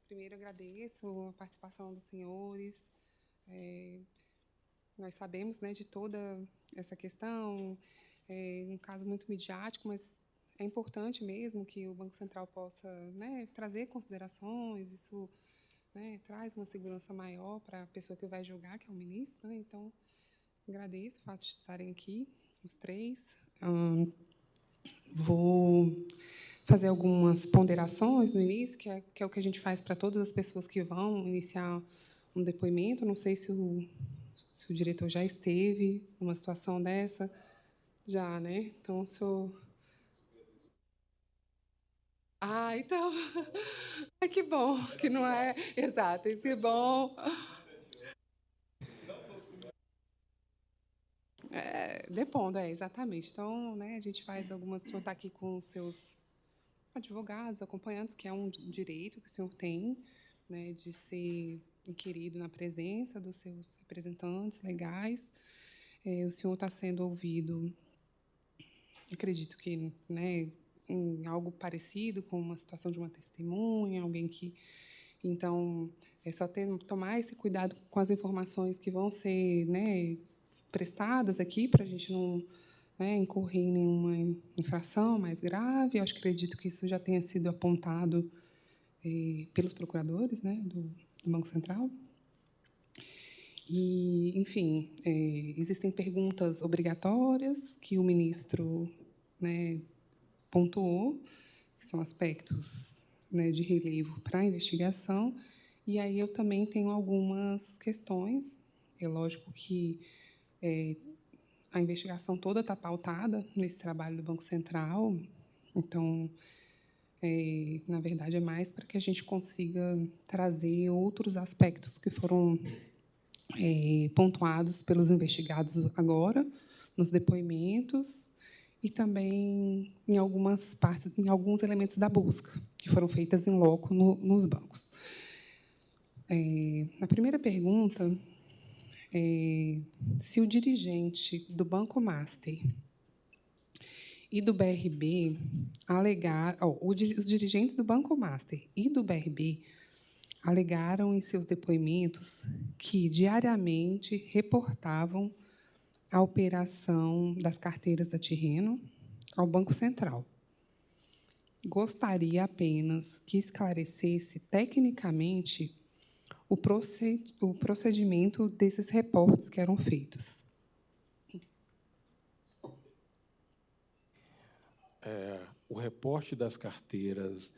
Primeiro agradeço a participação dos senhores. Nós sabemos, né, de toda essa questão, um caso muito midiático, mas é importante mesmo que o Banco Central possa, né, trazer considerações. Isso, né, traz uma segurança maior para a pessoa que vai julgar, que é o ministro. Né? Então, agradeço o fato de estarem aqui, os três. Vou fazer algumas ponderações no início, que é o que a gente faz para todas as pessoas que vão iniciar um depoimento. Não sei se o diretor já esteve numa situação dessa. Já, né? Então, sou... Ah, então... Ai, que bom, que não é... Exato, que bom. Depondo, exatamente. Então, né, a gente faz algumas... O senhor está aqui com os seus advogados, acompanhantes, que é um direito que o senhor tem, né, de ser inquirido na presença dos seus representantes legais. O senhor está sendo ouvido, acredito que, né, em algo parecido com uma situação de uma testemunha, alguém que... Então, é só tomar esse cuidado com as informações que vão ser, né, prestadas aqui, para a gente não, né, incorrer em nenhuma infração mais grave. Eu acredito que isso já tenha sido apontado pelos procuradores, né, do Banco Central. E, enfim, existem perguntas obrigatórias que o ministro, né, pontuou, que são aspectos, né, de relevo para a investigação. E aí eu também tenho algumas questões. É lógico que a investigação toda está pautada nesse trabalho do Banco Central. Então, na verdade, é mais para que a gente consiga trazer outros aspectos que foram pontuados pelos investigados agora, nos depoimentos, e também em algumas partes, em alguns elementos da busca, que foram feitas em loco nos bancos. Na primeira pergunta, se o dirigente do Banco Master e do BRB os dirigentes do Banco Master e do BRB alegaram em seus depoimentos que diariamente reportavam a operação das carteiras da Tirreno ao Banco Central. Gostaria apenas que esclarecesse tecnicamente o procedimento desses reportes que eram feitos. O reporte das carteiras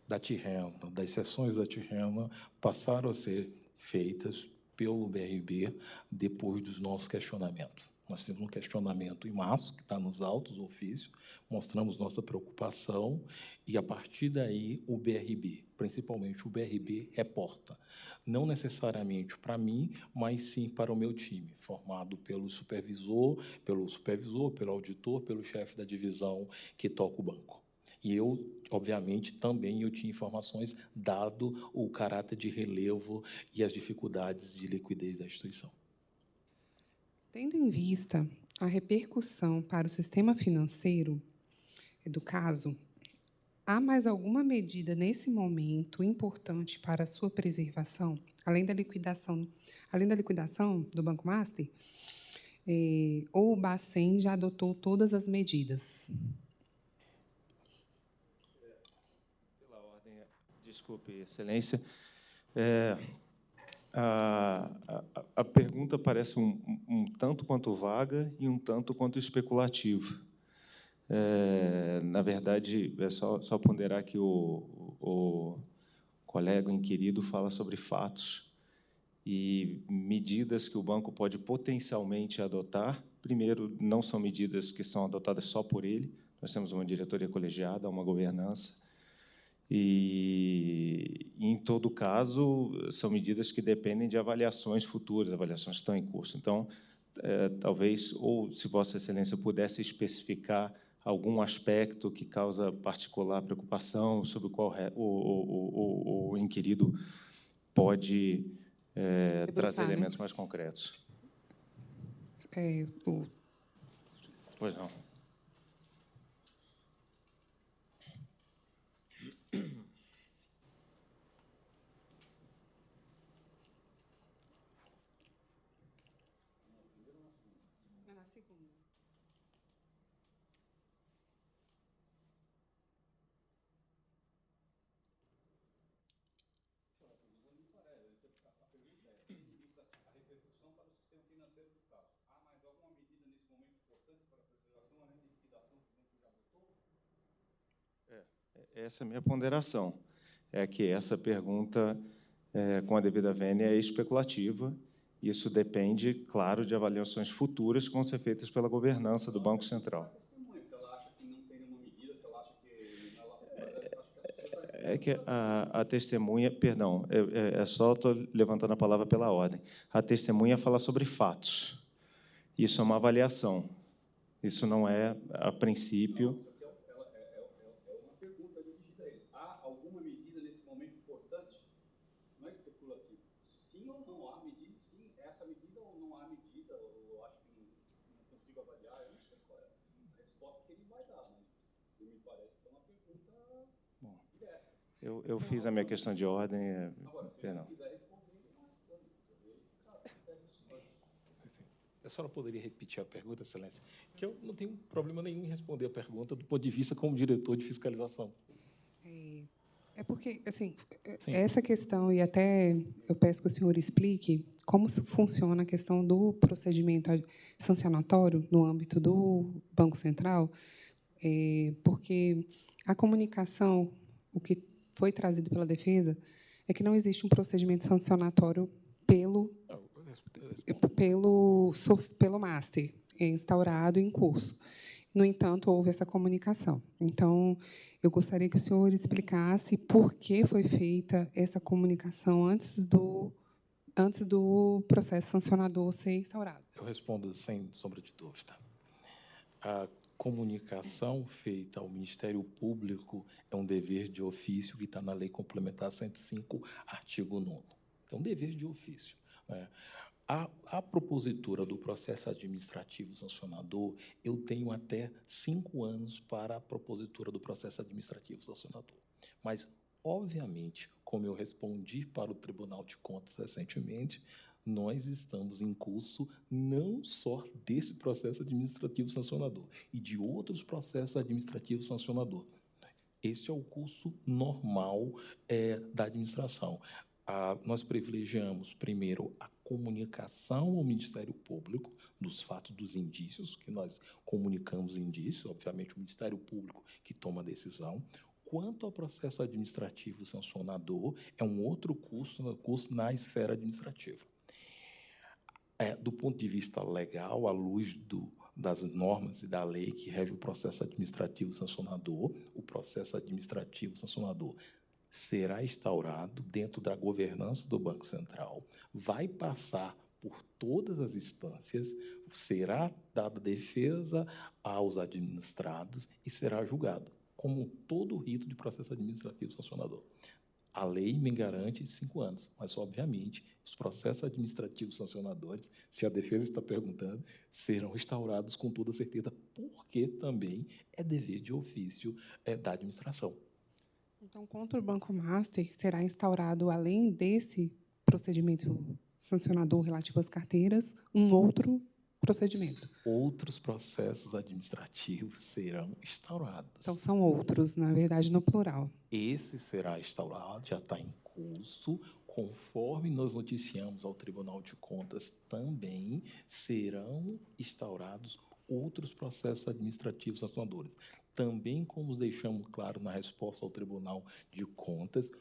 da Tirreno, das sessões da Tirreno, passaram a ser feitas pelo BRB depois dos nossos questionamentos. Nós temos um questionamento em março, que está nos autos do ofício, mostramos nossa preocupação, e, a partir daí, o BRB, principalmente o BRB, reporta. Não necessariamente para mim, mas sim para o meu time, formado pelo supervisor, pelo auditor, pelo chefe da divisão que toca o banco. E eu, obviamente, também tinha informações, dado o caráter de relevo e as dificuldades de liquidez da instituição. Tendo em vista a repercussão para o sistema financeiro do caso, há mais alguma medida, nesse momento, importante para a sua preservação, além da liquidação do Banco Master? Ou o Bacen já adotou todas as medidas? Pela ordem, desculpe, Excelência. A pergunta parece um tanto quanto vaga e um tanto quanto especulativa. Na verdade, é só ponderar que o colega inquirido fala sobre fatos e medidas que o banco pode potencialmente adotar. Primeiro, não são medidas que são adotadas só por ele. Nós temos uma diretoria colegiada, uma governança. E, em todo caso, são medidas que dependem de avaliações futuras, avaliações que estão em curso. Então, talvez, ou se Vossa Excelência pudesse especificar algum aspecto que causa particular preocupação, sobre o qual o inquirido pode trazer elementos mais concretos. Pois não. Essa é a minha ponderação. É que essa pergunta, com a devida vênia, é especulativa. Isso depende, claro, de avaliações futuras que vão ser feitas pela governança do Banco Central. Se ela acha que não tem nenhuma medida, se ela acha que... É que a testemunha... Perdão, só estou levantando a palavra pela ordem. A testemunha fala sobre fatos. Isso é uma avaliação. Isso não é, a princípio... É uma pergunta dirigida a ele. Há alguma medida nesse momento importante? Não é especulativo. Sim ou não há medida? Sim, essa medida ou não há medida? Eu acho que não consigo avaliar. Eu não sei qual é a resposta que ele vai dar, mas me parece que é uma pergunta direta. Eu fiz a minha questão de ordem. Agora, se perdão. ele quiser responder, ele não responde. A senhora poderia repetir a pergunta, Excelência? Que eu não tenho problema nenhum em responder a pergunta do ponto de vista como diretor de fiscalização. É porque, assim, Sim. essa questão, e até eu peço que o senhor explique como funciona a questão do procedimento sancionatório no âmbito do Banco Central, porque a comunicação, o que foi trazido pela defesa, é que não existe um procedimento sancionatório pelo master, instaurado em curso. No entanto, houve essa comunicação. Então, eu gostaria que o senhor explicasse por que foi feita essa comunicação antes do processo sancionador ser instaurado. Eu respondo sem sombra de dúvida. A comunicação feita ao Ministério Público é um dever de ofício que está na Lei Complementar 105, artigo 9º. Então, dever de ofício. A propositura do processo administrativo sancionador, eu tenho até 5 anos para a propositura do processo administrativo sancionador. Mas, obviamente, como eu respondi para o Tribunal de Contas recentemente, nós estamos em curso não só desse processo administrativo sancionador, e de outros processos administrativos sancionador. Este é o curso normal da administração. Nós privilegiamos, primeiro, a comunicação ao Ministério Público dos fatos, dos indícios, que nós comunicamos indícios, obviamente o Ministério Público que toma a decisão. Quanto ao processo administrativo sancionador, é um outro curso na esfera administrativa. Do ponto de vista legal, à luz das normas e da lei que rege o processo administrativo sancionador, o processo administrativo sancionador será instaurado dentro da governança do Banco Central, vai passar por todas as instâncias, será dada defesa aos administrados e será julgado, como todo rito de processo administrativo sancionador. A lei me garante 5 anos, mas, obviamente, os processos administrativos sancionadores, se a defesa está perguntando, serão instaurados com toda certeza, porque também é dever de ofício da administração. Então, contra o Banco Master, será instaurado, além desse procedimento sancionador relativo às carteiras, um outro procedimento. Outros processos administrativos serão instaurados. Então, são outros, na verdade, no plural. Esse será instaurado, já está em curso, conforme nós noticiamos ao Tribunal de Contas, também serão instaurados outros processos administrativos sancionadores. Também, como deixamos claro na resposta ao Tribunal de Contas,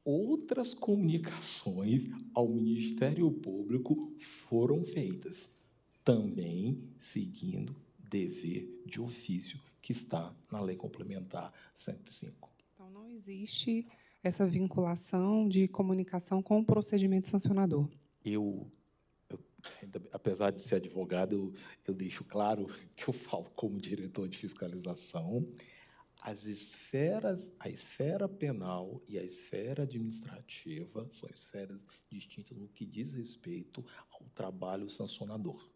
outras comunicações ao Ministério Público foram feitas, também seguindo dever de ofício que está na Lei Complementar 105. Então, não existe essa vinculação de comunicação com o procedimento sancionador. Apesar de ser advogado, eu deixo claro que eu falo como diretor de fiscalização. A esfera penal e a esfera administrativa são esferas distintas no que diz respeito ao trabalho sancionador.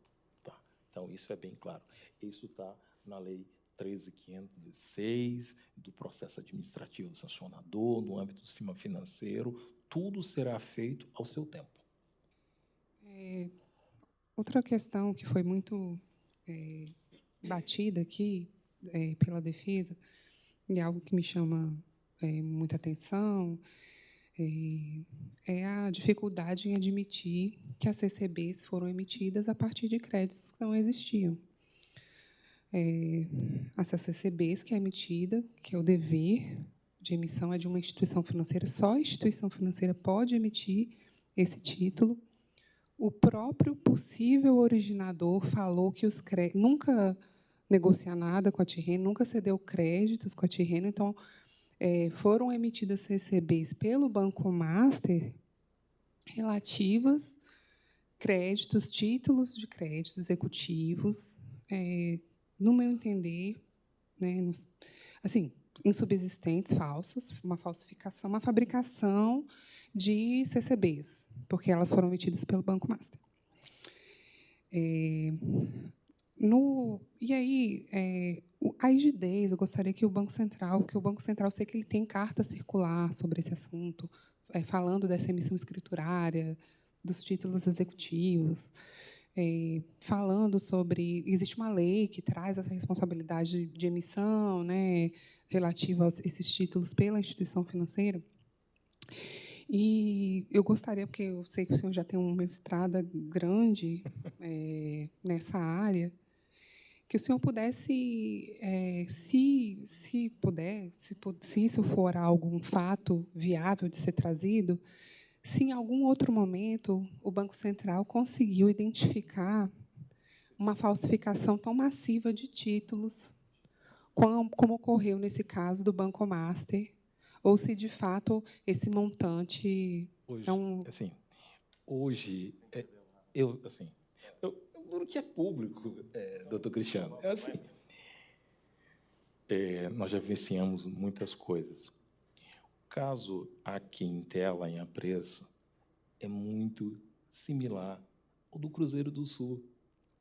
Tá? Então, isso é bem claro. Isso está na Lei 13.516, do processo administrativo sancionador, no âmbito do sistema financeiro, tudo será feito ao seu tempo. Outra questão que foi muito batida aqui pela defesa, e algo que me chama muita atenção, é a dificuldade em admitir que as CCBs foram emitidas a partir de créditos que não existiam. as CCBs que é emitida, que é o dever de emissão é de uma instituição financeira, só a instituição financeira pode emitir esse título. O próprio possível originador falou que nunca negocia nada com a Tirreno, nunca cedeu créditos com a Tirreno, então foram emitidas CCBs pelo Banco Master relativas créditos, títulos de créditos executivos, no meu entender, né, assim, insubsistentes, falsos, uma falsificação, uma fabricação de CCBs, porque elas foram emitidas pelo Banco Master. E aí, a rigidez, eu gostaria que o Banco Central, eu sei que ele tem carta circular sobre esse assunto, falando dessa emissão escriturária, dos títulos executivos, falando sobre... Existe uma lei que traz essa responsabilidade de emissão, né, relativa a esses títulos pela instituição financeira. E eu gostaria, porque eu sei que o senhor já tem uma estrada grande nessa área, que o senhor pudesse, se puder, se isso for um fato viável de ser trazido, se em algum outro momento o Banco Central conseguiu identificar uma falsificação tão massiva de títulos, como ocorreu nesse caso do Banco Master, ou se, de fato, esse montante Hoje, é um... hoje o que é público, doutor Cristiano, nós já vivenciamos muitas coisas. O caso aqui em tela, em Apreço, é muito similar ao do Cruzeiro do Sul.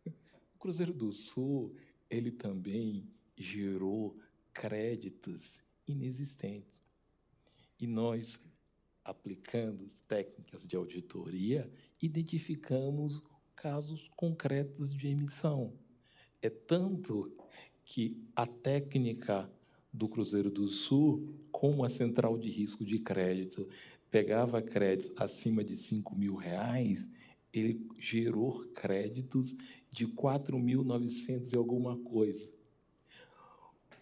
O Cruzeiro do Sul, ele também gerou créditos inexistentes. E nós, aplicando técnicas de auditoria, identificamos casos concretos de emissão. É tanto que a técnica do Cruzeiro do Sul, como a central de risco de crédito, pegava créditos acima de R$5.000, ele gerou créditos de 4.900 e alguma coisa.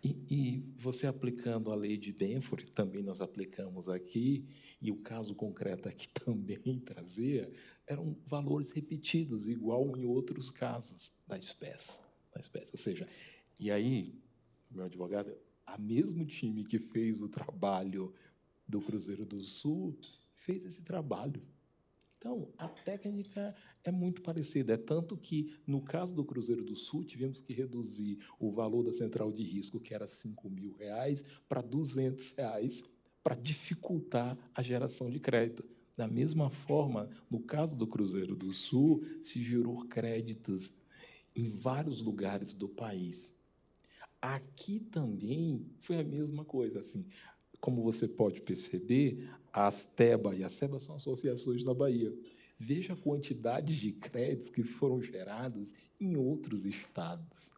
E você aplicando a lei de Benford, também nós aplicamos aqui, e o caso concreto aqui também trazia, eram valores repetidos, igual em outros casos da espécie. Ou seja, e aí, meu advogado, o mesmo time que fez o trabalho do Cruzeiro do Sul fez esse trabalho. Então, a técnica é muito parecida. É tanto que, no caso do Cruzeiro do Sul, tivemos que reduzir o valor da central de risco, que era R$5.000, para R$200, para dificultar a geração de crédito. Da mesma forma, no caso do Cruzeiro do Sul, se gerou créditos em vários lugares do país. Aqui também foi a mesma coisa. Assim, como você pode perceber, a Asteba e a SEBA são associações da Bahia. Veja a quantidade de créditos que foram gerados em outros estados.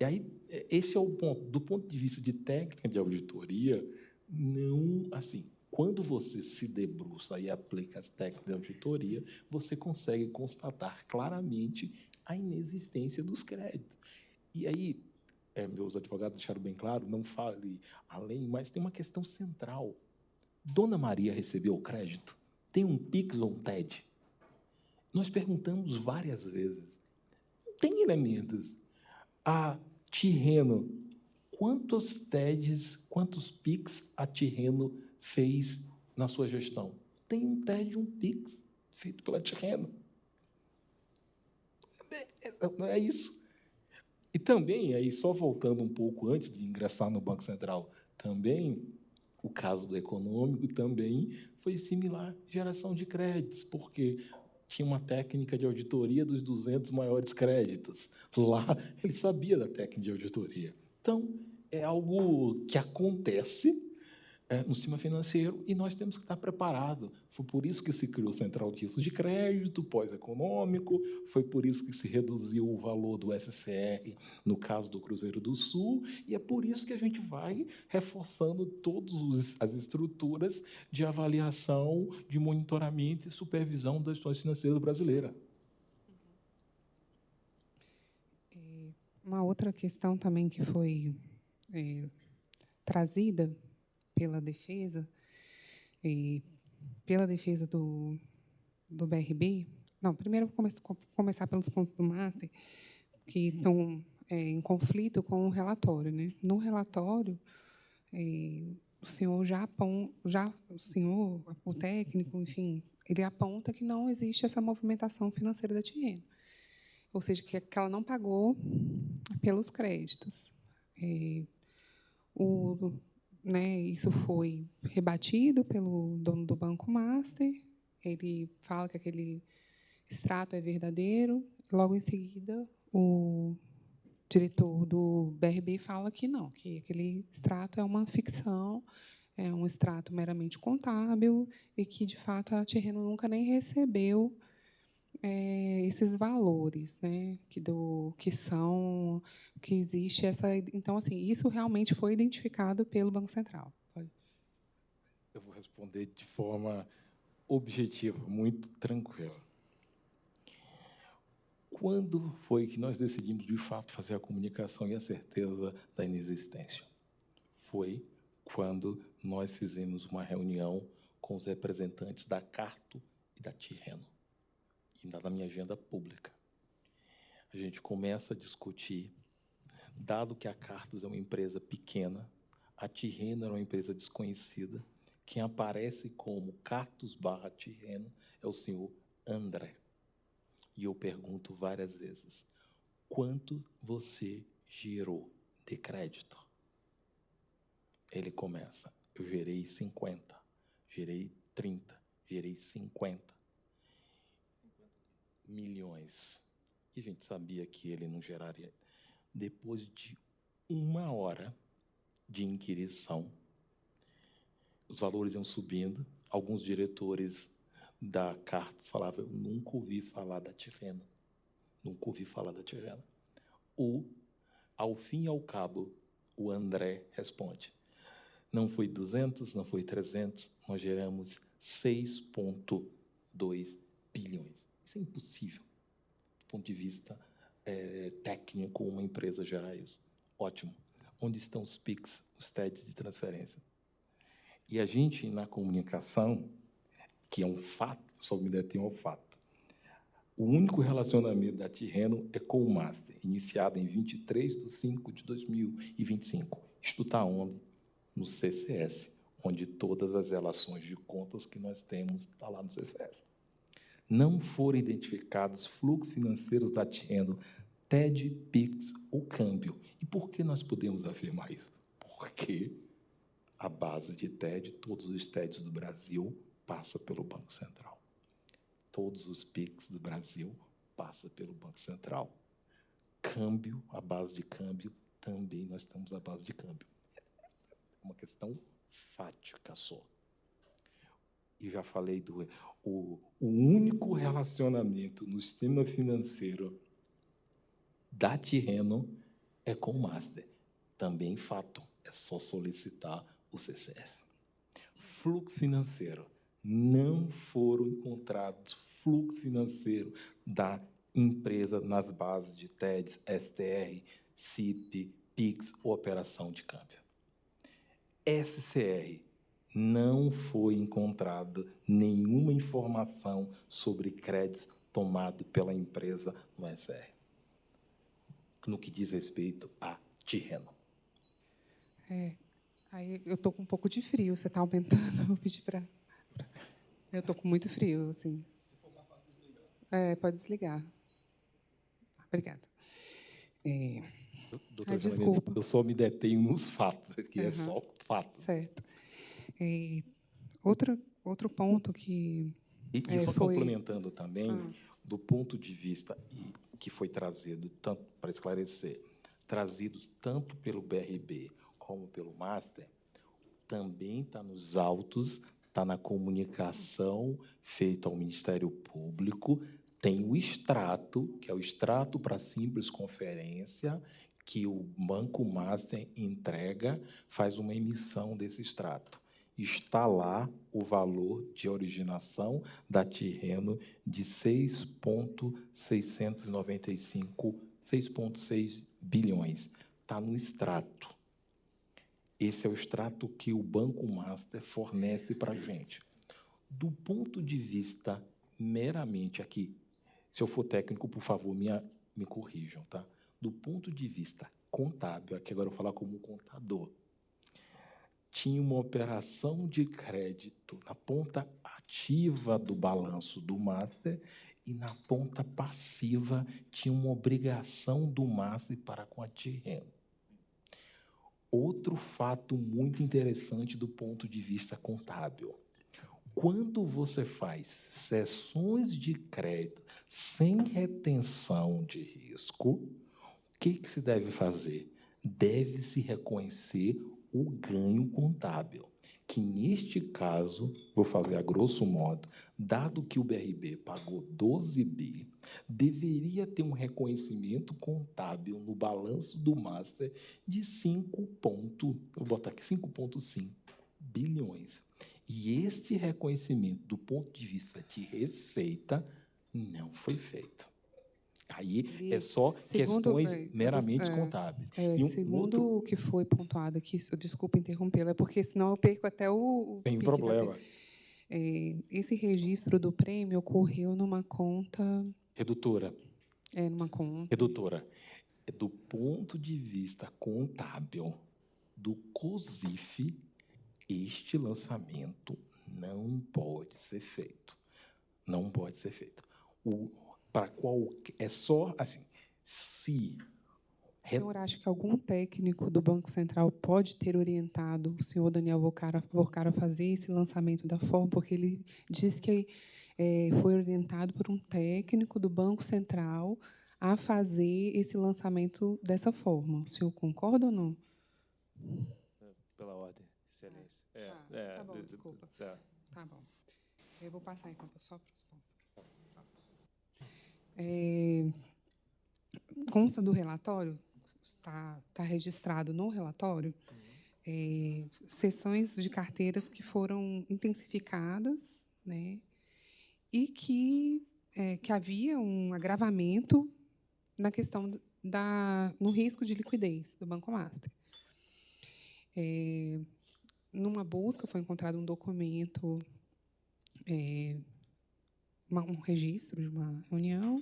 E aí, esse é o ponto. Do ponto de vista de técnica de auditoria, não, assim, quando você se debruça e aplica as técnicas de auditoria, você consegue constatar claramente a inexistência dos créditos. E aí, meus advogados deixaram bem claro, não fale além, mas tem uma questão central. Dona Maria recebeu o crédito? Tem um PIX ou um TED? Nós perguntamos várias vezes. Não tem elementos. A Tirreno, quantos TEDs, quantos PIX a Tirreno fez na sua gestão? Tem um TED e um PIX feito pela Tirreno. É isso. E também, aí, só voltando um pouco antes de ingressar no Banco Central, também o caso do econômico também foi similar, geração de créditos, porque tinha uma técnica de auditoria dos 200 maiores créditos. Lá, ele sabia da técnica de auditoria. Então, é algo que acontece no sistema financeiro e nós temos que estar preparados. Foi por isso que se criou central de risco de crédito pós-econômico, foi por isso que se reduziu o valor do SCR no caso do Cruzeiro do Sul, e é por isso que a gente vai reforçando todas as estruturas de avaliação, de monitoramento e supervisão das instituições financeiras brasileiras. Uma outra questão também que foi trazida pela defesa, do BRB. Não, primeiro eu vou começar pelos pontos do Master, que estão em conflito com o relatório, né? No relatório, o senhor o técnico, enfim, ele aponta que não existe essa movimentação financeira da Tirreno, ou seja, que ela não pagou pelos créditos. Isso foi rebatido pelo dono do Banco Master. Ele fala que aquele extrato é verdadeiro. Logo em seguida, o diretor do BRB fala que não, que aquele extrato é uma ficção, é um extrato meramente contábil e que, de fato, a Tirreno nunca nem recebeu esses valores, né, que existe essa. Então, assim, isso realmente foi identificado pelo Banco Central. Eu vou responder de forma objetiva, muito tranquila. Quando foi que nós decidimos, de fato, fazer a comunicação e a certeza da inexistência? Foi quando nós fizemos uma reunião com os representantes da Carto e da Tirreno, e na minha agenda pública. A gente começa a discutir, dado que a Cartos é uma empresa pequena, a Tirreno é uma empresa desconhecida, quem aparece como Cartos/Tirreno é o senhor André. E eu pergunto várias vezes, quanto você gerou de crédito? Ele começa, eu gerei 50, gerei 30, gerei 50 milhões. E a gente sabia que ele não geraria. Depois de 1 hora de inquirição, os valores iam subindo. Alguns diretores da Cartas falavam, eu nunca ouvi falar da Tirreno. Nunca ouvi falar da Tirreno. Ao fim e ao cabo, o André responde, não foi 200, não foi 300, nós geramos 6,2 bilhões. Isso é impossível, do ponto de vista técnico, uma empresa gerar isso. Ótimo. Onde estão os PIX, os TEDs de transferência? E a gente, na comunicação, que é um fato, só me detém ao fato, o único relacionamento da Tirreno é com o Master, iniciado em 23/5/2025. Isto está onde? No CCS, onde todas as relações de contas que nós temos estão lá no CCS. Não foram identificados fluxos financeiros da Tirreno, TED, PIX ou câmbio. E por que nós podemos afirmar isso? Porque a base de TED, todos os TEDs do Brasil, passa pelo Banco Central. Todos os PIX do Brasil passa pelo Banco Central. Câmbio, a base de câmbio, também nós temos a base de câmbio. É uma questão fática só. E já falei o único relacionamento no sistema financeiro da Tirreno é com o Master. Também fato, é só solicitar o CCS. Fluxo financeiro. Não foram encontrados fluxo financeiro da empresa nas bases de TEDs, STR, CIP, PIX ou operação de câmbio. SCR. Não foi encontrada nenhuma informação sobre créditos tomados pela empresa no SR, no que diz respeito a Tirreno. Aí eu estou com um pouco de frio, você está aumentando, vou pedir para... Eu estou com muito frio, assim. Se for mais fácil desligar. Pode desligar. Obrigada. Doutora desculpa. Eu só me detenho nos fatos, aqui é só fatos. Certo. Outro ponto que... E só complementando também, do ponto de vista que foi trazido, tanto para esclarecer, trazidos tanto pelo BRB como pelo Master, também está nos autos, está na comunicação feita ao Ministério Público, tem o extrato, que é o extrato para simples conferência, que o Banco Master entrega, faz uma emissão desse extrato. Está lá o valor de originação da Tirreno de 6,695, 6,6 bilhões. Está no extrato. Esse é o extrato que o Banco Master fornece para a gente. Do ponto de vista meramente aqui, se eu for técnico, por favor, me corrijam, tá? Do ponto de vista contábil, aqui agora eu vou falar como contador, tinha uma operação de crédito na ponta ativa do balanço do Master e na ponta passiva tinha uma obrigação do Master para com a Tirreno. Outro fato muito interessante do ponto de vista contábil. Quando você faz cessões de crédito sem retenção de risco, o que se deve fazer? Deve-se reconhecer o ganho contábil, que neste caso, vou fazer a grosso modo, dado que o BRB pagou 12 bi, deveria ter um reconhecimento contábil no balanço do Master de 5,5 bilhões. E este reconhecimento, do ponto de vista de receita, não foi feito. Aí é só questões meramente contábeis. Segundo o que foi pontuado aqui, desculpa interrompê-la, porque senão eu perco até o Sem problema. Esse registro do prêmio ocorreu numa conta... Redutora. Numa conta... Redutora. Do ponto de vista contábil do COSIF, este lançamento não pode ser feito. Não pode ser feito. Para qual é só assim, se... O senhor acha que algum técnico do Banco Central pode ter orientado o senhor Daniel Vocara a fazer esse lançamento da forma, porque ele diz que foi orientado por um técnico do Banco Central a fazer esse lançamento dessa forma. O senhor concorda ou não? Pela ordem, excelência. Tá bom, desculpa. Tá bom. Eu vou passar, então, só para os pontos. Consta do relatório, está registrado no relatório, sessões de carteiras que foram intensificadas, né, e que havia um agravamento na questão no risco de liquidez do Banco Master. Numa busca, foi encontrado um documento, um registro de uma reunião,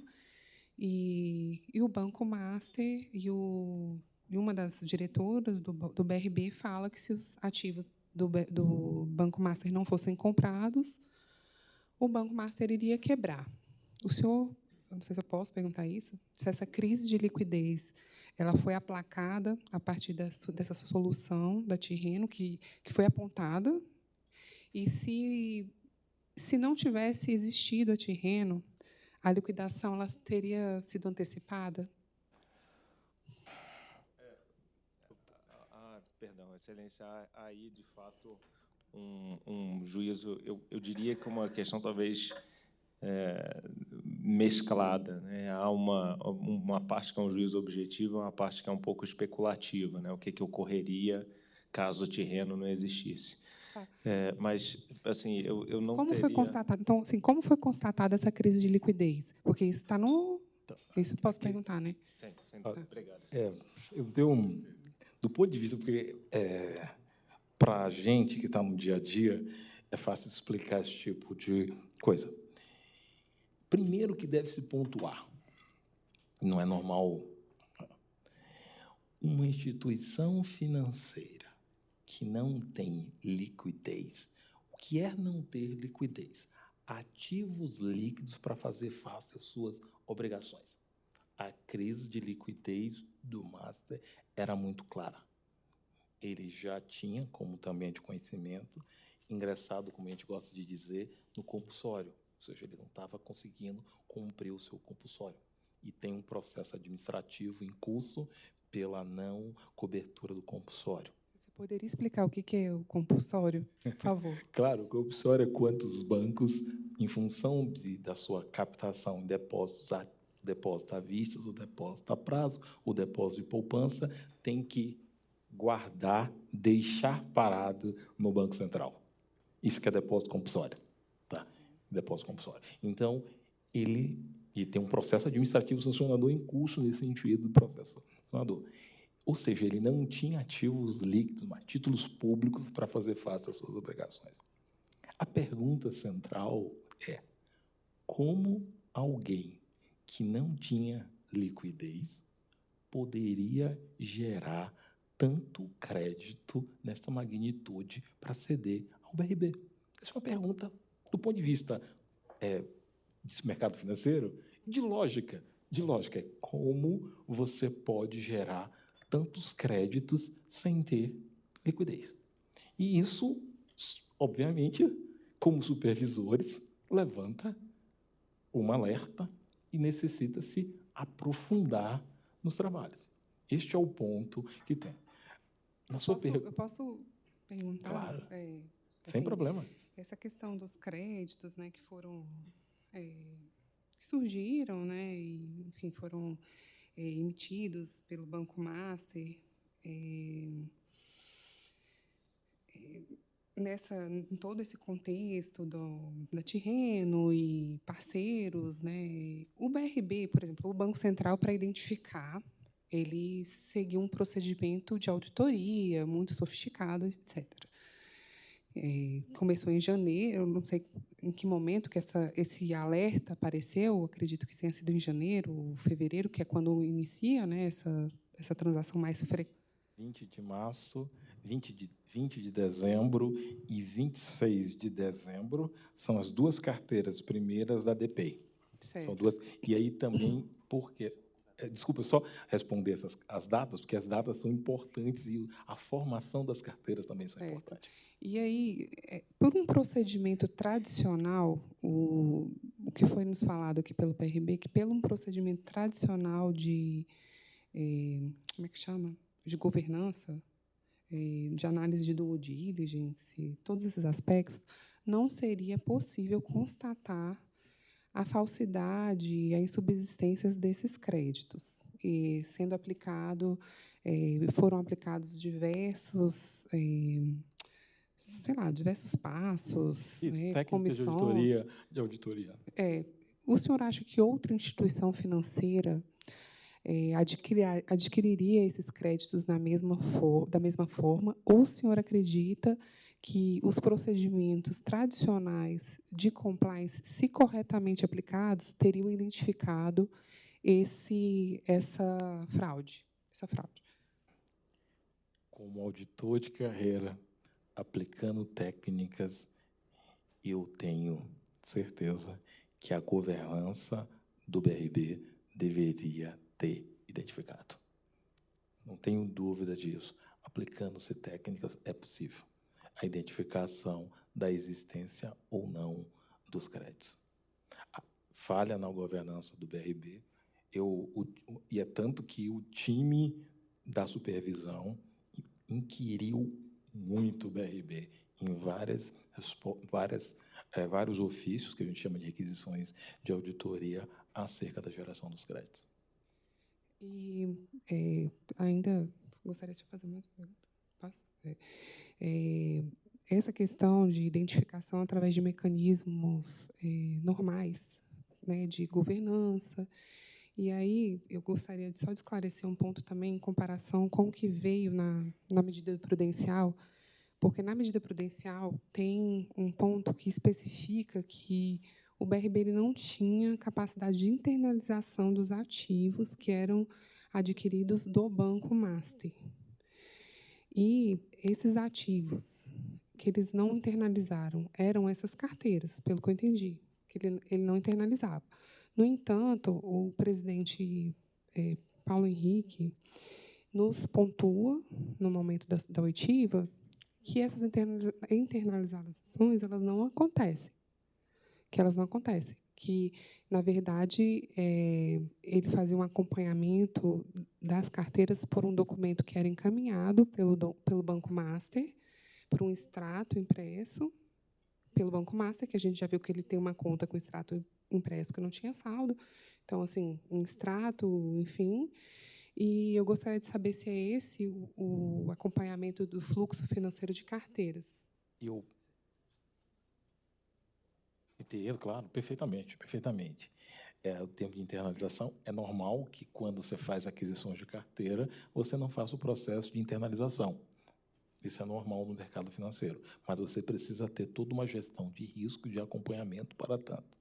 e o Banco Master e uma das diretoras do BRB fala que, se os ativos do Banco Master não fossem comprados, o Banco Master iria quebrar. O senhor, não sei se eu posso perguntar isso, se essa crise de liquidez ela foi aplacada a partir dessa solução da Tirreno que foi apontada, e se não tivesse existido a Tirreno, a liquidação ela teria sido antecipada? Perdão, Excelência, aí, de fato, um juízo, eu diria que uma questão talvez mesclada, né? Há uma parte que é um juízo objetivo, uma parte que é um pouco especulativa, né? O que ocorreria caso o Tirreno não existisse. Mas, assim, eu não como teria... foi constatado? Então, assim, como foi constatada essa crise de liquidez? Porque isso está no... Isso posso perguntar, né? Sim, obrigado. Eu tenho do ponto de vista, porque para a gente que está no dia a dia, é fácil explicar esse tipo de coisa. Primeiro que deve se pontuar, não é normal, uma instituição financeira que não tem liquidez. O que é não ter liquidez? Ativos líquidos para fazer face às suas obrigações. A crise de liquidez do Master era muito clara. Ele já tinha, como também é de conhecimento, ingressado, como a gente gosta de dizer, no compulsório. Ou seja, ele não estava conseguindo cumprir o seu compulsório. E tem um processo administrativo em curso pela não cobertura do compulsório. Você poderia explicar o que é o compulsório, por favor? Claro, o compulsório é quantos bancos, em função da sua captação em depósitos à vista, o depósito a prazo, o depósito de poupança, tem que guardar, deixar parado no Banco Central. Isso que é depósito compulsório. Tá? Depósito compulsório. Então, ele tem um processo administrativo sancionador em curso nesse sentido do processo senador. Ou seja, ele não tinha ativos líquidos, mas títulos públicos para fazer face às suas obrigações. A pergunta central é: como alguém que não tinha liquidez poderia gerar tanto crédito nessa magnitude para ceder ao BRB? Essa é uma pergunta do ponto de vista desse mercado financeiro, de lógica. De lógica, é como você pode gerar tantos créditos sem ter liquidez. E isso, obviamente, como supervisores, levanta um alerta e necessita-se aprofundar nos trabalhos. Este é o ponto que tem. Eu posso perguntar? Claro, sem assim, problema. Essa questão dos créditos, né, que foram que surgiram, né, e, enfim, foram emitidos pelo Banco Master, em todo esse contexto da Tirreno e parceiros, né, o BRB, por exemplo, o Banco Central, para identificar, ele seguiu um procedimento de auditoria muito sofisticado, etc. Começou em janeiro, não sei em que momento que esse alerta apareceu, acredito que tenha sido em janeiro ou fevereiro, que é quando inicia, né, essa transação mais frequente. 20 de março, 20 de dezembro e 26 de dezembro são as duas carteiras primeiras da DPI. Certo. São duas. E aí também, porque... Desculpa, eu só responder as datas, porque as datas são importantes e a formação das carteiras também são importantes. E aí, por um procedimento tradicional, o que foi nos falado aqui pelo PRB, que pelo um procedimento tradicional de como é que chama? De governança, de análise de due diligence, todos esses aspectos, não seria possível constatar a falsidade e a insubsistência desses créditos. E sendo aplicado, foram aplicados diversos diversos passos, Isso, né, técnicas comissão. de auditoria. O senhor acha que outra instituição financeira adquiriria esses créditos da mesma forma, ou o senhor acredita que os procedimentos tradicionais de compliance, se corretamente aplicados, teriam identificado essa fraude? Como auditor de carreira, aplicando técnicas, eu tenho certeza que a governança do BRB deveria ter identificado. Não tenho dúvida disso. Aplicando-se técnicas, é possível a identificação da existência ou não dos créditos. A falha na governança do BRB, e é tanto que o time da supervisão inquiriu muito o BRB em vários ofícios, que a gente chama de requisições de auditoria, acerca da geração dos créditos. E ainda gostaria de fazer mais uma pergunta. Posso? Essa questão de identificação através de mecanismos normais, né, de governança. E aí eu gostaria só de esclarecer um ponto também em comparação com o que veio na medida prudencial, porque na medida prudencial tem um ponto que especifica que o BRB ele não tinha capacidade de internalização dos ativos que eram adquiridos do Banco Master. E esses ativos que eles não internalizaram eram essas carteiras, pelo que eu entendi, que ele não internalizava. No entanto, o presidente Paulo Henrique nos pontua, no momento da oitiva, que essas internalizações elas não acontecem, que, na verdade, ele fazia um acompanhamento das carteiras por um documento que era encaminhado pelo Banco Master, por um extrato impresso pelo Banco Master, que a gente já viu que ele tem uma conta com extrato impresso que não tinha saldo. Então, assim, um extrato, enfim. E eu gostaria de saber se é esse o acompanhamento do fluxo financeiro de carteiras. Eu entendo, claro, perfeitamente. o tempo de internalização. É normal que, quando você faz aquisições de carteira, você não faça o processo de internalização. Isso é normal no mercado financeiro, mas você precisa ter toda uma gestão de risco e de acompanhamento para tanto.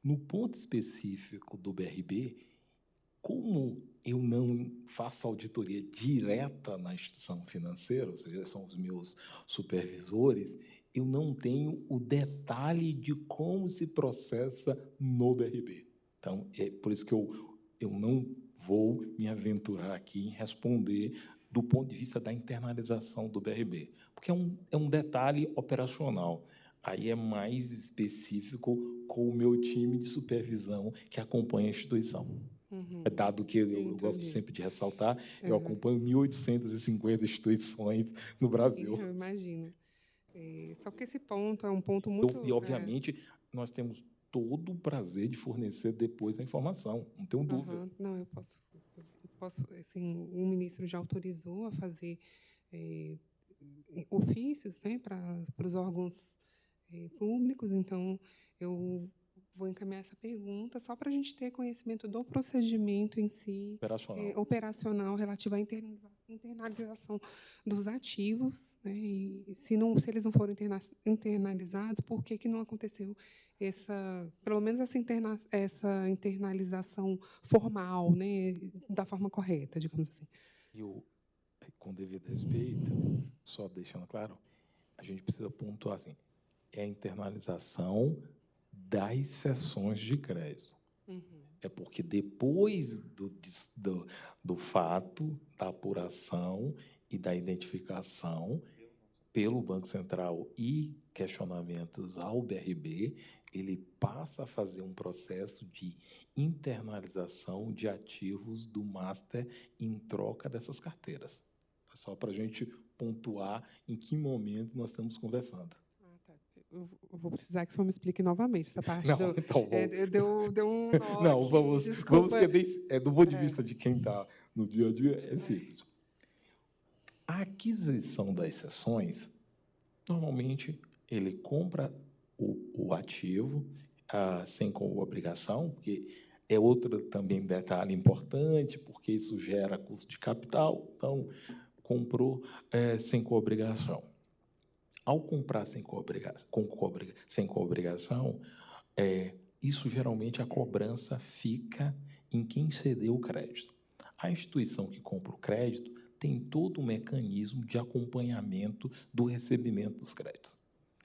No ponto específico do BRB, como eu não faço auditoria direta na instituição financeira, ou seja, são os meus supervisores, eu não tenho o detalhe de como se processa no BRB. Então, é por isso que eu não vou me aventurar aqui em responder do ponto de vista da internalização do BRB, porque é um detalhe operacional. Aí é mais específico com o meu time de supervisão que acompanha a instituição. Dado que eu gosto sempre de ressaltar, eu acompanho 1.850 instituições no Brasil. Eu imagino. Só que esse ponto é um ponto muito... E, obviamente, nós temos todo o prazer de fornecer depois a informação, não tenho dúvida. Não, eu posso, assim, o ministro já autorizou a fazer ofícios, né, para os órgãos públicos, então eu vou encaminhar essa pergunta só para a gente ter conhecimento do procedimento em si, operacional relativo à internalização dos ativos, né, e se eles não foram internalizados, por que não aconteceu pelo menos essa internalização formal, né, da forma correta, digamos assim. E com devido respeito, só deixando claro, a gente precisa pontuar assim, é a internalização das sessões de crédito. É porque depois do fato, da apuração e da identificação pelo Banco Central e questionamentos ao BRB, ele passa a fazer um processo de internalização de ativos do master em troca dessas carteiras. Só para a gente pontuar em que momento nós estamos conversando. Eu vou precisar que o senhor me explique novamente essa parte. Não, então, deu um nó não, aqui, vamos desculpa. do ponto de vista de quem está no dia a dia, é simples. A aquisição das sessões, normalmente, ele compra o ativo sem com obrigação, porque é outro também detalhe importante, porque isso gera custo de capital, então, comprou sem coobrigação. Ao comprar sem coobrigação, isso geralmente a cobrança fica em quem cedeu o crédito. A instituição que compra o crédito tem todo um mecanismo de acompanhamento do recebimento dos créditos.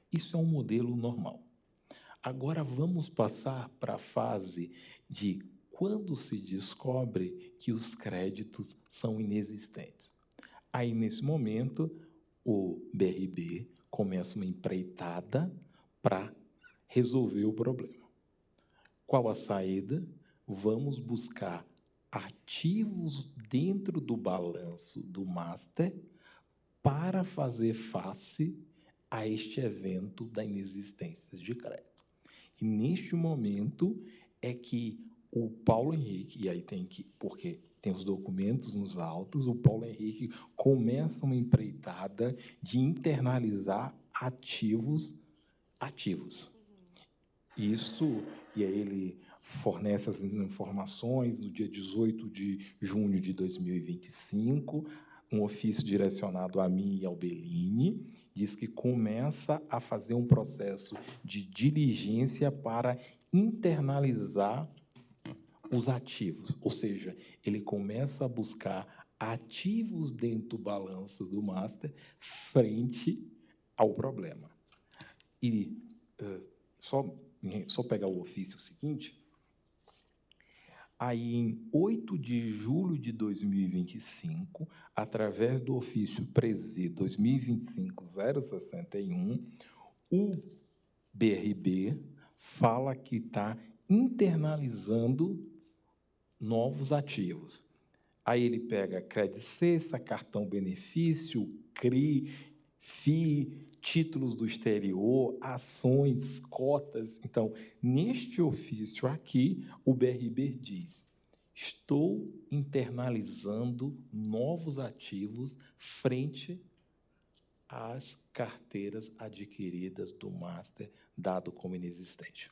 Isso é um modelo normal. Agora vamos passar para a fase de quando se descobre que os créditos são inexistentes. Aí, nesse momento, o BRB começa uma empreitada para resolver o problema. Qual a saída? Vamos buscar ativos dentro do balanço do master para fazer face a este evento da inexistência de crédito. E, neste momento, é que o Paulo Henrique, e aí porque tem os documentos nos autos, o Paulo Henrique começa uma empreitada de internalizar ativos. Isso, e aí ele fornece as informações no dia 18 de junho de 2025, um ofício direcionado a mim e ao Bellini, diz que começa a fazer um processo de diligência para internalizar os ativos, ou seja, ele começa a buscar ativos dentro do balanço do master frente ao problema. E só pegar o ofício seguinte, aí em 8 de julho de 2025, através do ofício Presi 2025-061, o BRB fala que está internalizando novos ativos. Aí ele pega crédito cesta, cartão benefício, CRI, FII, títulos do exterior, ações, cotas. Então, neste ofício aqui, o BRB diz: estou internalizando novos ativos frente às carteiras adquiridas do master dado como inexistente.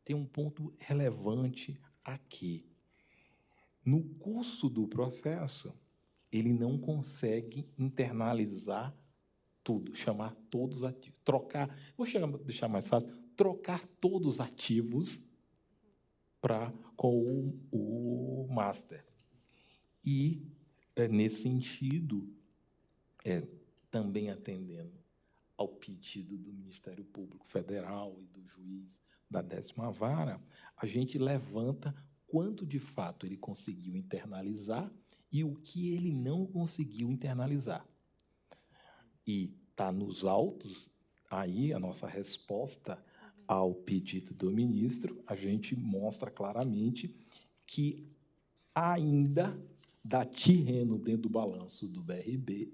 tem um ponto relevante aqui. No curso do processo, ele não consegue internalizar tudo, chamar todos ativos, trocar, deixar mais fácil, trocar todos os ativos com o master. E, nesse sentido, também atendendo ao pedido do Ministério Público Federal e do juiz da 10ª Vara, a gente levanta quanto, de fato, ele conseguiu internalizar e o que ele não conseguiu internalizar. E está nos autos, aí a nossa resposta ao pedido do ministro, a gente mostra claramente que ainda da Tirreno dentro do balanço do BRB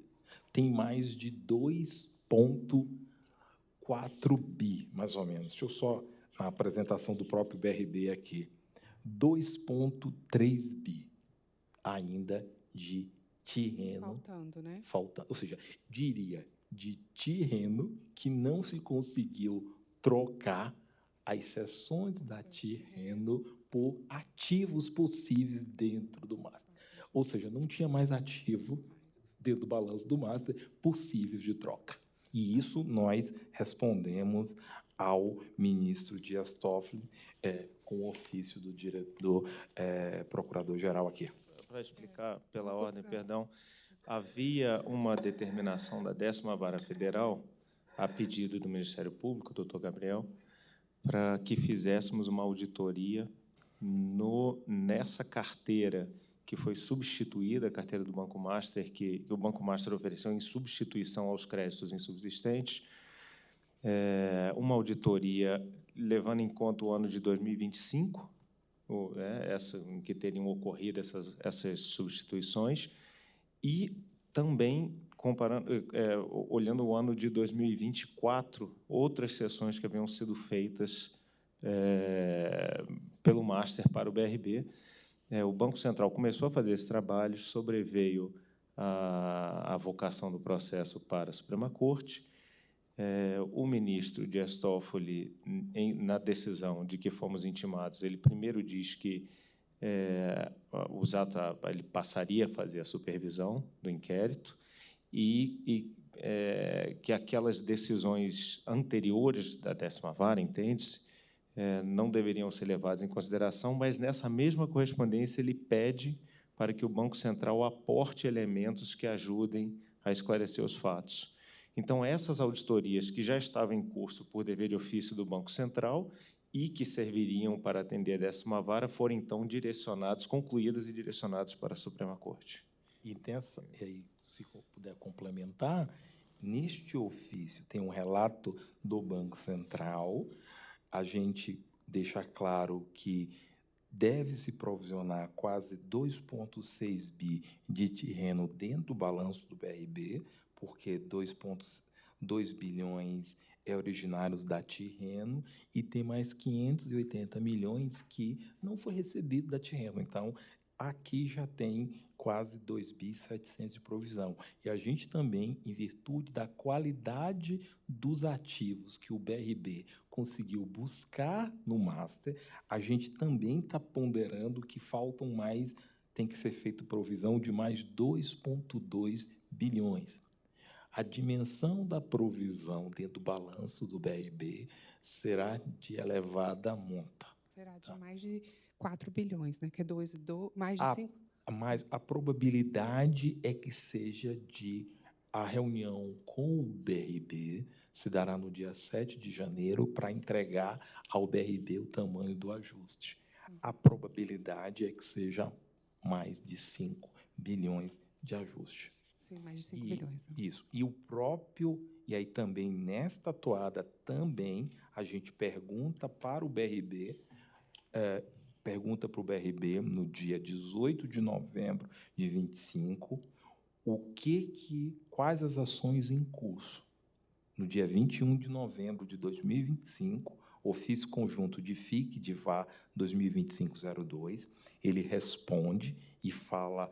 tem mais de 2,4 bi, mais ou menos. Deixa eu só, a apresentação do próprio BRB aqui. 2,3 bi ainda de Tirreno. Faltando, né? Ou seja, diria, de Tirreno que não se conseguiu trocar as seções da Tirreno por ativos possíveis dentro do master. Ou seja, não tinha mais ativo dentro do balanço do master possíveis de troca. E isso nós respondemos ao ministro Dias Toffoli com o ofício do procurador-geral aqui. Para explicar pela ordem, perdão, havia uma determinação da 10ª Vara Federal, a pedido do Ministério Público, doutor Gabriel, para que fizéssemos uma auditoria nessa carteira que foi substituída, a carteira do Banco Master, que o Banco Master ofereceu em substituição aos créditos insubsistentes, uma auditoria levando em conta o ano de 2025, em que teriam ocorrido essas substituições, e também olhando o ano de 2024, outras sessões que haviam sido feitas pelo Master para o BRB. O Banco Central começou a fazer esse trabalho, sobreveio a vocação do processo para a Suprema Corte. O ministro Dias Toffoli, na decisão de que fomos intimados, ele primeiro diz que ele passaria a fazer a supervisão do inquérito e que aquelas decisões anteriores da 10ª Vara, entende-se, não deveriam ser levadas em consideração, mas, nessa mesma correspondência, ele pede para que o Banco Central aporte elementos que ajudem a esclarecer os fatos. Então, essas auditorias que já estavam em curso por dever de ofício do Banco Central e que serviriam para atender a 10ª Vara foram, então, concluídas e direcionadas para a Suprema Corte. E aí, se puder complementar, neste ofício tem um relato do Banco Central. A gente deixa claro que deve-se provisionar quase 2,6 bi de Tirreno dentro do balanço do BRB, porque 2,2 bilhões originários da Tirreno e tem mais 580 milhões que não foi recebido da Tirreno. Então, aqui já tem quase 2,7 bi de provisão. E a gente também, em virtude da qualidade dos ativos que o BRB conseguiu buscar no Master, a gente também está ponderando que faltam mais, tem que ser feita provisão de mais 2,2 bilhões. A dimensão da provisão dentro do balanço do BRB será de elevada monta. Será de mais de 4 bilhões, né? Que é mais de 5. Mas a probabilidade é que seja a reunião com o BRB se dará no dia 7 de janeiro para entregar ao BRB o tamanho do ajuste. A probabilidade é que seja mais de 5 bilhões de ajuste. Sim, mais de 5 bilhões. Né? Isso. E aí também, nesta toada, também a gente pergunta para o BRB, no dia 18 de novembro de 25, quais as ações em curso. No dia 21 de novembro de 2025, ofício conjunto de FIC de VAR 2025-02, ele responde e fala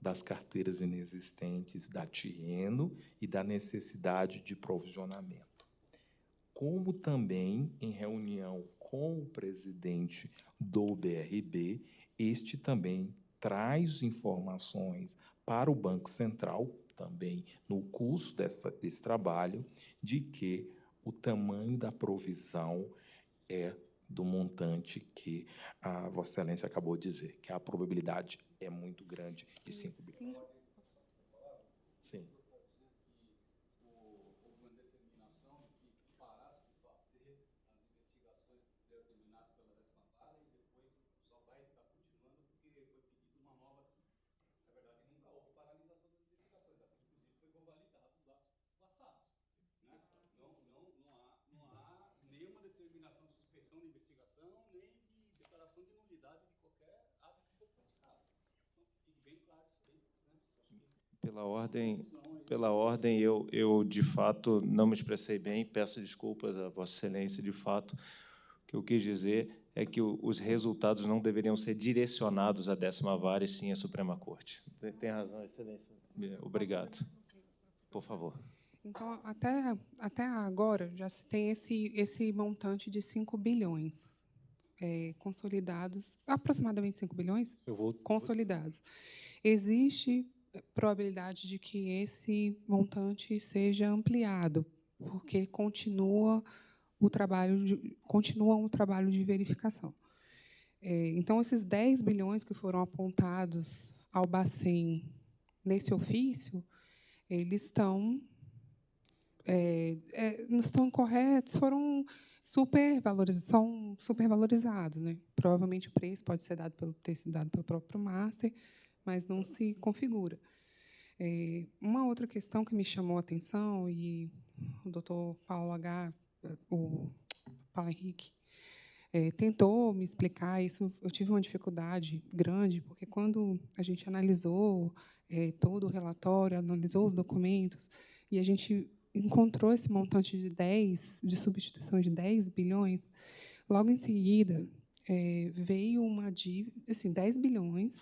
das carteiras inexistentes da Tirreno e da necessidade de provisionamento. como também em reunião com o presidente do BRB, este também traz informações para o Banco Central, também no curso desse trabalho, de que o tamanho da provisão é do montante que a Vossa Excelência acabou de dizer, que a probabilidade é muito grande de 5 bilhões. Sim. Houve uma determinação de que parasse de fazer as investigações determinadas pela 10ª vara e depois só vai estar continuando porque foi pedida uma nova aqui. Na verdade, nunca houve paralisação das investigações, inclusive foi convalidado os atos passados. Né? Não há nenhuma determinação de suspensão de investigação, nem de declaração de nulidade de qualquer ato que for praticado. Então, que fique bem claro isso aí. Né? Pela ordem, eu, de fato, não me expressei bem, peço desculpas a Vossa Excelência, de fato. O que eu quis dizer é que os resultados não deveriam ser direcionados à 10ª vara, e sim à Suprema Corte. Tem razão, Excelência. Obrigado. Por favor. Então, até agora, já se tem esse montante de 5 bilhões consolidados, aproximadamente 5 bilhões consolidados. Existe probabilidade de que esse montante seja ampliado, porque continua um trabalho de verificação. Então, esses 10 bilhões que foram apontados ao Bacen nesse ofício, eles não estão corretos, são supervalorizados, né? Provavelmente o preço pode ter sido dado pelo próprio master, mas não se configura. Uma outra questão que me chamou a atenção, e o doutor o Paulo Henrique, tentou me explicar isso, eu tive uma dificuldade grande, porque quando a gente analisou todo o relatório, analisou os documentos, e a gente encontrou esse montante de substituição de 10 bilhões, logo em seguida veio uma dívida, assim, 10 bilhões,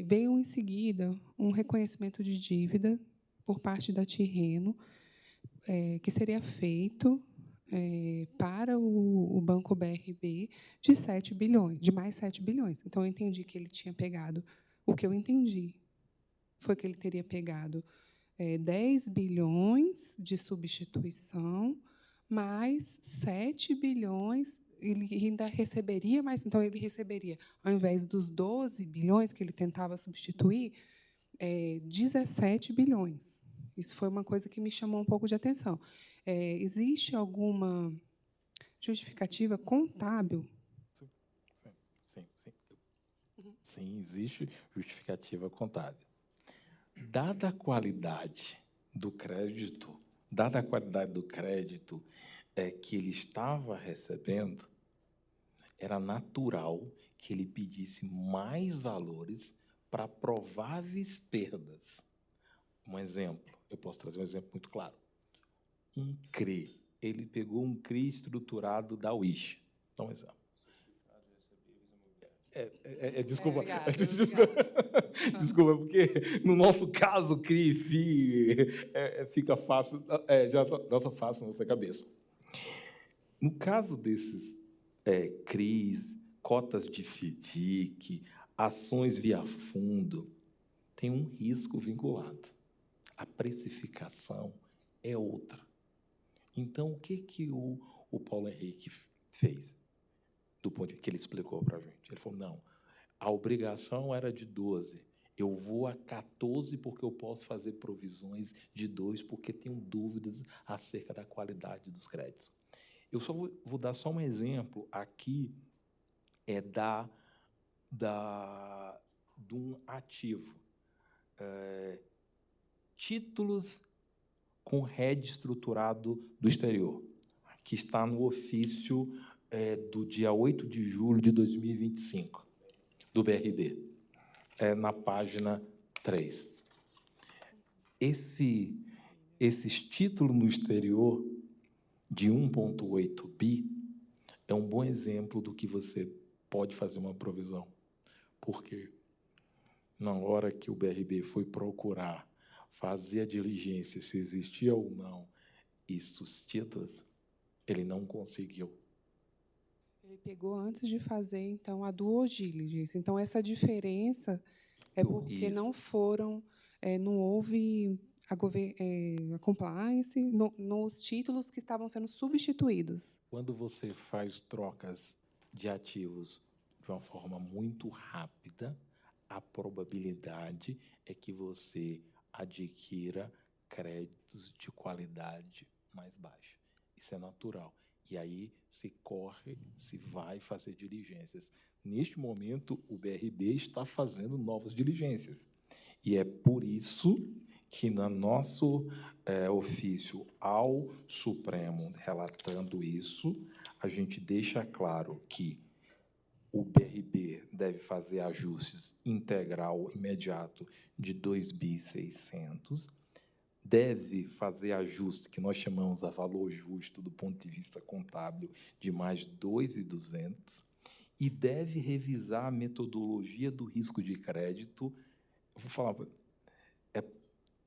veio em seguida um reconhecimento de dívida por parte da Tirreno, que seria feito para o Banco BRB de 7 bilhões, de mais 7 bilhões. Então, eu entendi que ele tinha pegado, o que eu entendi foi que ele teria pegado 10 bilhões de substituição, mais 7 bilhões, ele ainda receberia mais, então ele receberia, ao invés dos 12 bilhões que ele tentava substituir, 17 bilhões. Isso foi uma coisa que me chamou um pouco de atenção. Existe alguma justificativa contábil? Sim, existe justificativa contábil. Dada a qualidade do crédito que ele estava recebendo, era natural que ele pedisse mais valores para prováveis perdas. Um exemplo, eu posso trazer um exemplo muito claro. Um CRE, ele pegou um CRE estruturado da Wish. Dá um exemplo. Desculpa. Desculpa, porque no nosso caso, CRI, FI, fica fácil, já está fácil na nossa cabeça. No caso desses CRIs, cotas de FDIC, ações via fundo, tem um risco vinculado. A precificação é outra. Então, o que o Paulo Henrique fez? Do ponto que ele explicou para a gente. Ele falou, não, a obrigação era de 12, eu vou a 14 porque eu posso fazer provisões de 2 porque tenho dúvidas acerca da qualidade dos créditos. Eu só vou dar só um exemplo aqui, de um ativo. Títulos com RED estruturado do exterior, que está no ofício do dia 8 de julho de 2025, do BRB, na página 3. Esses títulos no exterior, de 1,8 bi, é um bom exemplo do que você pode fazer uma provisão. Porque, na hora que o BRB foi procurar fazer a diligência, se existia ou não estes títulos, ele não conseguiu. Ele pegou antes de fazer, então, a due diligence. Então, essa diferença é porque não foram, não houve a compliance nos títulos que estavam sendo substituídos. Quando você faz trocas de ativos de uma forma muito rápida, a probabilidade é que você adquira créditos de qualidade mais baixa. Isso é natural. E aí se vai fazer diligências. Neste momento, o BRB está fazendo novas diligências. E é por isso que, no nosso ofício ao Supremo, relatando isso, a gente deixa claro que o BRB deve fazer ajustes integral imediato de 2.600, deve fazer ajuste que nós chamamos a valor justo do ponto de vista contábil de mais 2.200 e deve revisar a metodologia do risco de crédito. Eu vou falar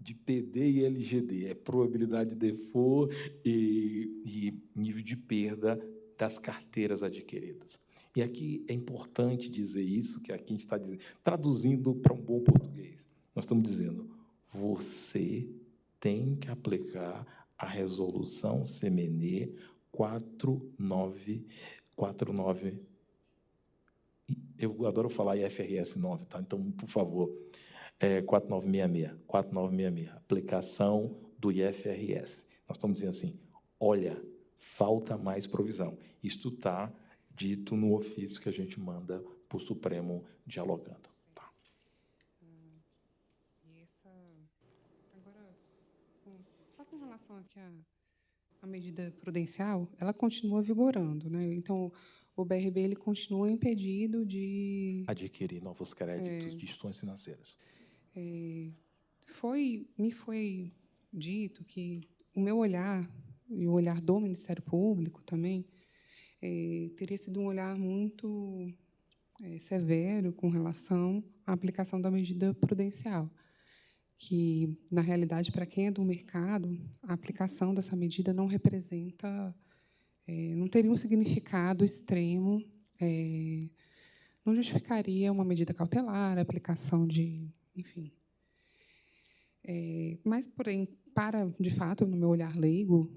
de PD e LGD, é probabilidade de default e nível de perda das carteiras adquiridas. E aqui é importante dizer isso, que aqui a gente está dizendo, traduzindo para um bom português. Nós estamos dizendo, você tem que aplicar a resolução CMNE 49. Eu adoro falar IFRS 9, tá? Então, por favor, 4966, aplicação do IFRS. Nós estamos dizendo assim, olha, falta mais provisão. Isto está dito no ofício que a gente manda para o Supremo dialogando. Tá? Agora, só com relação aqui à medida prudencial, ela continua vigorando, né? Então, o BRB ele continua impedido de adquirir novos créditos de instituições financeiras. Me foi dito que o meu olhar, e o olhar do Ministério Público também, teria sido um olhar muito severo com relação à aplicação da medida prudencial, que, na realidade, para quem é do mercado, a aplicação dessa medida não representa, não teria um significado extremo, não justificaria uma medida cautelar, a aplicação de, enfim. Mas, porém, de fato, no meu olhar leigo,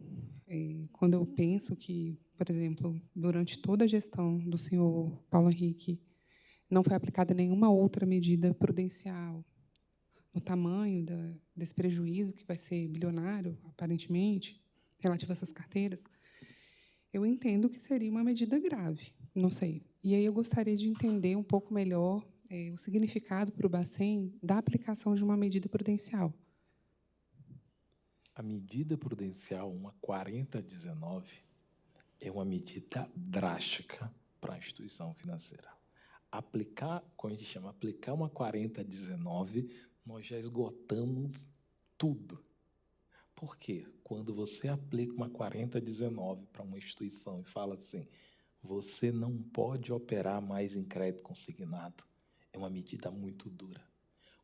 quando eu penso que, por exemplo, durante toda a gestão do senhor Paulo Henrique, não foi aplicada nenhuma outra medida prudencial no tamanho desse prejuízo, que vai ser bilionário, aparentemente, relativo a essas carteiras, eu entendo que seria uma medida grave, não sei. E aí eu gostaria de entender um pouco melhor o significado para o Bacen da aplicação de uma medida prudencial. A medida prudencial, uma 4019, é uma medida drástica para a instituição financeira. Como a gente chama, aplicar uma 4019, nós já esgotamos tudo. Por quê? Quando você aplica uma 4019 para uma instituição e fala assim, você não pode operar mais em crédito consignado, é uma medida muito dura.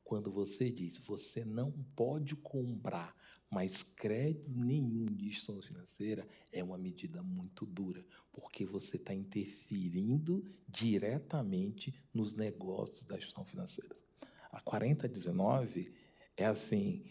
Quando você diz, você não pode comprar mais crédito nenhum de instituição financeira, é uma medida muito dura, porque você está interferindo diretamente nos negócios da instituição financeira. A 4019 é assim,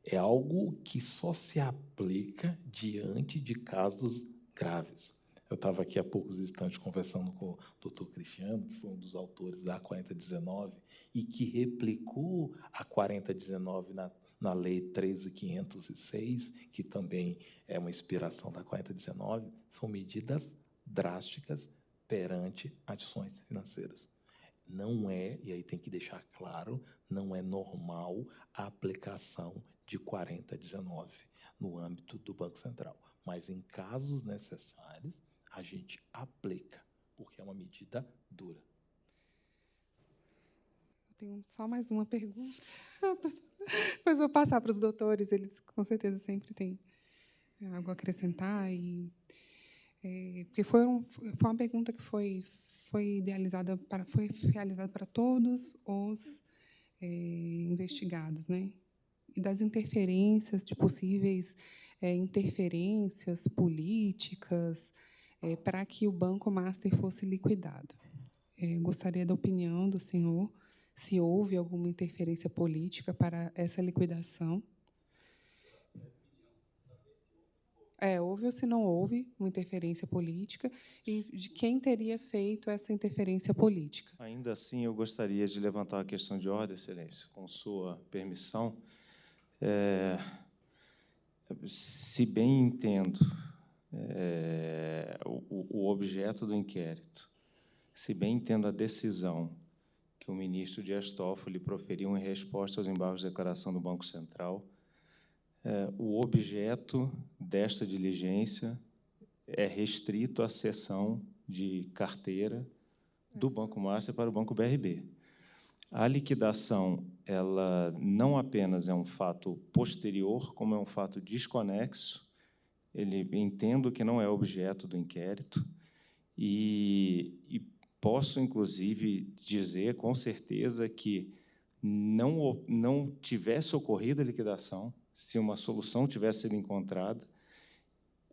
é algo que só se aplica diante de casos graves. Eu estava aqui há poucos instantes conversando com o doutor Cristiano, que foi um dos autores da 4019, e que replicou a 4019 na Lei 13.506, que também é uma inspiração da 4019, são medidas drásticas perante ações financeiras. Não é, e aí tem que deixar claro, não é normal a aplicação de 4019 no âmbito do Banco Central. Mas, em casos necessários, a gente aplica, porque é uma medida dura. Eu tenho só mais uma pergunta. Depois vou passar para os doutores, eles com certeza sempre têm algo a acrescentar. Porque foi uma pergunta que foi realizada para todos os investigados, né? E das interferências de possíveis interferências políticas para que o Banco Master fosse liquidado. Gostaria da opinião do senhor, se houve alguma interferência política para essa liquidação. Houve ou se não houve uma interferência política e de quem teria feito essa interferência política. Ainda assim, eu gostaria de levantar uma questão de ordem, Excelência, com sua permissão. Se bem entendo o objeto do inquérito, se bem entendo a decisão que o ministro Dias Toffoli proferiu em resposta aos embargos de declaração do Banco Central, o objeto desta diligência é restrito à cessão de carteira do Banco Master para o Banco BRB. A liquidação, ela não apenas é um fato posterior, como é um fato desconexo. Entendo que não é objeto do inquérito e posso, inclusive, dizer com certeza que não tivesse ocorrido a liquidação, se uma solução tivesse sido encontrada,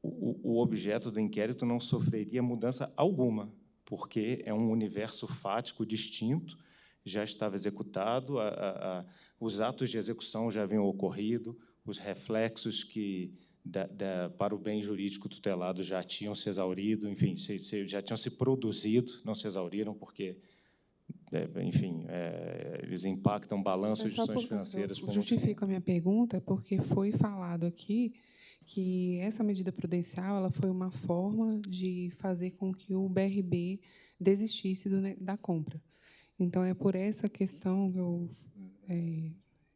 o objeto do inquérito não sofreria mudança alguma, porque é um universo fático distinto, já estava executado, os atos de execução já haviam ocorrido, os reflexos para o bem jurídico tutelado já tinham se exaurido, enfim, já tinham se produzido, não se exauriram, porque, enfim, eles impactam balanços de instituições financeiras. Eu justifico a minha pergunta, porque foi falado aqui que essa medida prudencial ela foi uma forma de fazer com que o BRB desistisse da compra. Então, é por essa questão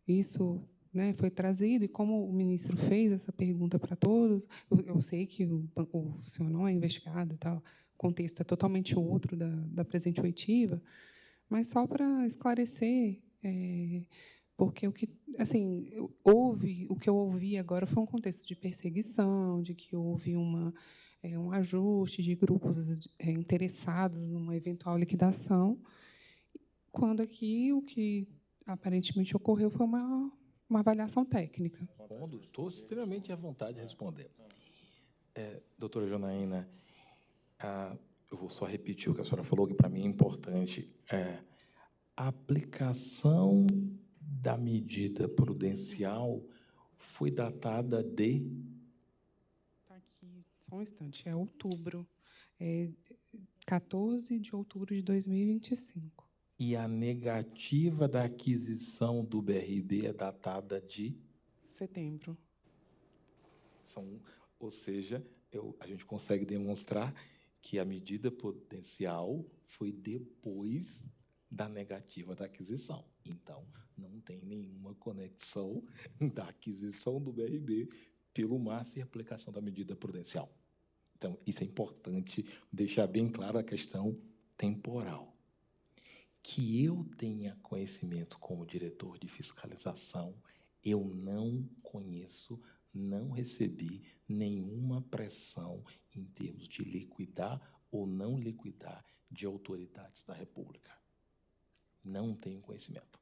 que isso foi trazido, e como o ministro fez essa pergunta para todos, eu sei que o senhor não é investigado, tal, o contexto é totalmente outro da presente oitiva, mas só para esclarecer, porque o que eu ouvi agora foi um contexto de perseguição, de que houve um ajuste de grupos interessados numa eventual liquidação, quando aqui o que aparentemente ocorreu foi uma avaliação técnica. Estou extremamente à vontade de responder. Doutora Janaína, eu vou só repetir o que a senhora falou, que para mim é importante. A aplicação da medida prudencial foi datada de... Está aqui, só um instante, é outubro, 14 de outubro de 2025. E a negativa da aquisição do BRB é datada de... Setembro. Ou seja, a gente consegue demonstrar que a medida prudencial foi depois da negativa da aquisição. Então, não tem nenhuma conexão da aquisição do BRB pelo Master e aplicação da medida prudencial. Então, isso é importante deixar bem clara a questão temporal. Que eu tenha conhecimento como diretor de fiscalização, eu não conheço, não recebi nenhuma pressão em termos de liquidar ou não liquidar de autoridades da República. Não tenho conhecimento.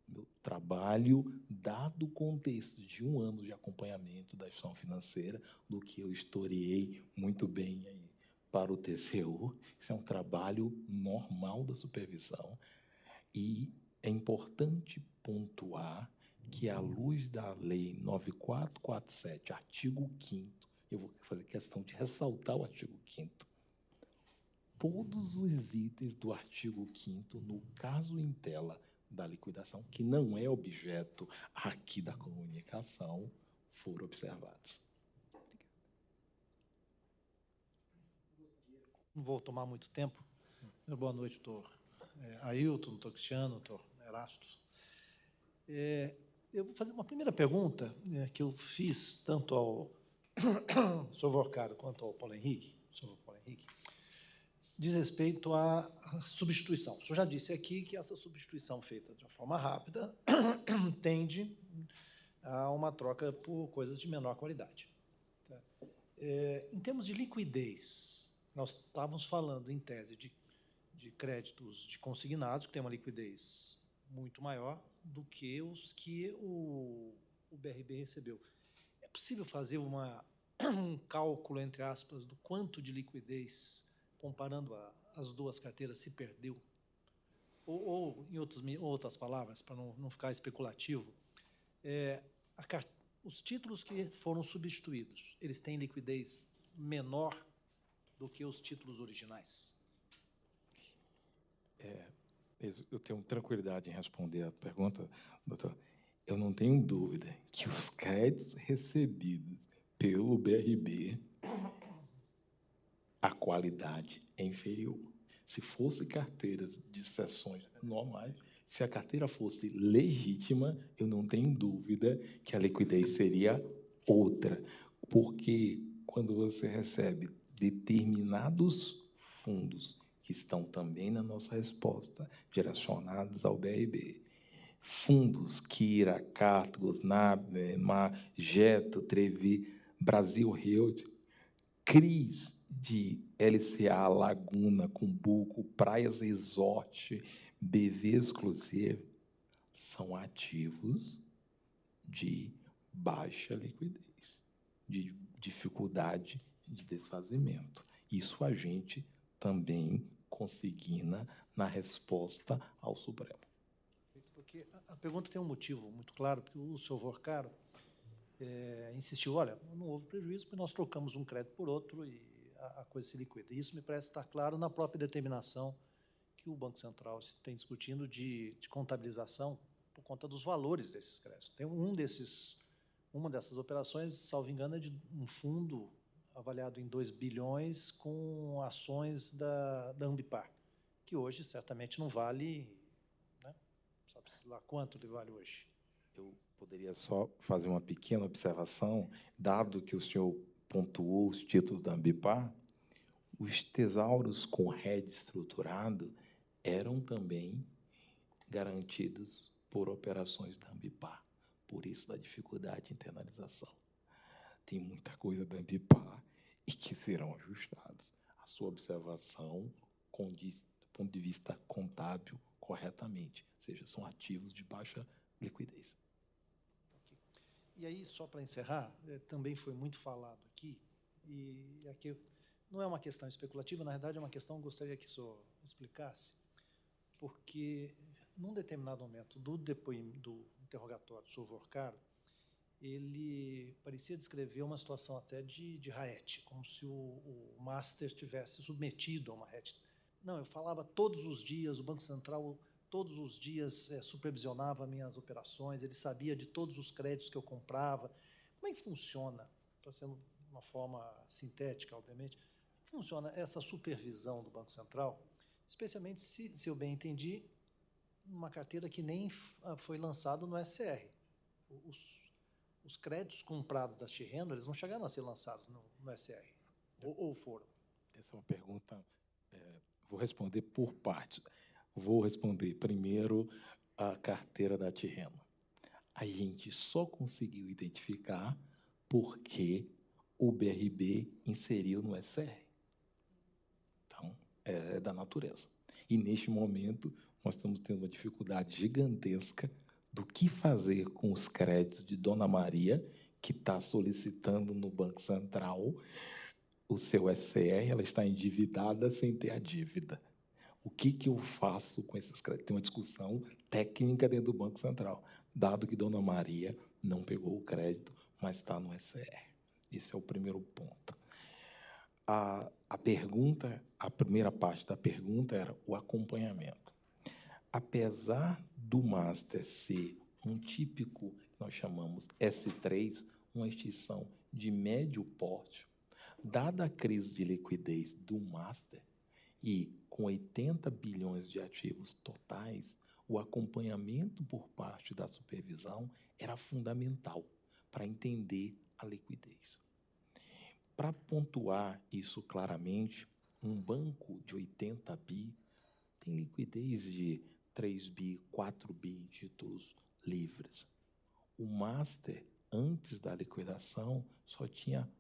Meu trabalho, dado o contexto de 1 ano de acompanhamento da instituição financeira, do que eu historiei muito bem aí para o TCU, isso é um trabalho normal da supervisão, e é importante pontuar que, à luz da Lei 9447, artigo 5º, eu vou fazer questão de ressaltar o artigo 5º, todos os itens do artigo 5º, no caso em tela da liquidação, que não é objeto aqui da comunicação, foram observados. Não vou tomar muito tempo. Boa noite, doutor Ailton, doutor Cristiano, doutor Erastos. Eu vou fazer uma primeira pergunta que eu fiz tanto ao senhor Vocaro quanto ao Paulo Henrique, diz respeito à substituição. O senhor já disse aqui que essa substituição feita de uma forma rápida tende a uma troca por coisas de menor qualidade. Tá? Em termos de liquidez, nós estávamos falando, em tese, de créditos de consignados, que tem uma liquidez muito maior do que os que o BRB recebeu. possível fazer um cálculo, entre aspas, do quanto de liquidez, comparando as duas carteiras, se perdeu? Ou em outras palavras, para não ficar especulativo, os títulos que foram substituídos, eles têm liquidez menor do que os títulos originais? Eu tenho tranquilidade em responder a pergunta, doutor. Eu não tenho dúvida que os créditos recebidos pelo BRB, a qualidade é inferior. Se fosse carteiras de cessões normais, se a carteira fosse legítima, eu não tenho dúvida que a liquidez seria outra. Porque quando você recebe determinados fundos, que estão também na nossa resposta, direcionados ao BRB, fundos Kira, Cartgos, NAB, Geto, Trevi, Brasil Health, CRIs de LCA, Laguna, Cumbuco, Praias Resort, BV Exclusive, são ativos de baixa liquidez, de dificuldade de desfazimento. Isso a gente também consigna na resposta ao Supremo. Porque a pergunta tem um motivo muito claro, porque o senhor Vorcaro insistiu, olha, não houve prejuízo, porque nós trocamos um crédito por outro e a coisa se liquida. E isso me parece estar claro na própria determinação que o Banco Central tem discutindo de contabilização por conta dos valores desses créditos. Tem uma dessas operações, salvo engano, é de um fundo avaliado em 2 bilhões com ações da Ambipar, que hoje certamente não vale, né? Sabe lá quanto ele vale hoje? Eu poderia só fazer uma pequena observação, dado que o senhor pontuou os títulos da Ambipar, os tesauros com RED estruturado eram também garantidos por operações da Ambipar, por isso da dificuldade de internalização. Tem muita coisa da Ambipar e que serão ajustados. A sua observação condiz, do ponto de vista contábil, corretamente, ou seja, são ativos de baixa liquidez. E aí, só para encerrar, também foi muito falado aqui, e aqui não é uma questão especulativa, na verdade é uma questão que eu gostaria que o senhor explicasse, porque, num determinado momento do interrogatório do senhor Vorcaro, ele parecia descrever uma situação até de raete, como se o master tivesse submetido a uma raete. Não, eu falava todos os dias, o Banco Central todos os dias supervisionava minhas operações, ele sabia de todos os créditos que eu comprava. Como é que funciona, para ser uma forma sintética, obviamente, como é que funciona essa supervisão do Banco Central, especialmente, se eu bem entendi, uma carteira que nem foi lançada no SCR. Os créditos comprados da Tirreno, eles não chegaram a ser lançados no SCR, ou foram? Essa é uma pergunta, vou responder por partes. Vou responder primeiro a carteira da Tirreno. A gente só conseguiu identificar porque o BRB inseriu no SCR. Então, é da natureza. E, neste momento, nós estamos tendo uma dificuldade gigantesca do que fazer com os créditos de Dona Maria, que está solicitando no Banco Central o seu SCR, ela está endividada sem ter a dívida. O que eu faço com esses créditos? Tem uma discussão técnica dentro do Banco Central, dado que Dona Maria não pegou o crédito, mas está no SCR. Esse é o primeiro ponto. A pergunta, a primeira parte da pergunta era o acompanhamento. Apesar do Master ser um típico, que nós chamamos S3, uma instituição de médio porte, dada a crise de liquidez do Master, e com 80 bilhões de ativos totais, o acompanhamento por parte da supervisão era fundamental para entender a liquidez. Para pontuar isso claramente, um banco de 80 bi tem liquidez de 3 bi, 4 bi títulos livres. O Master, antes da liquidação, só tinha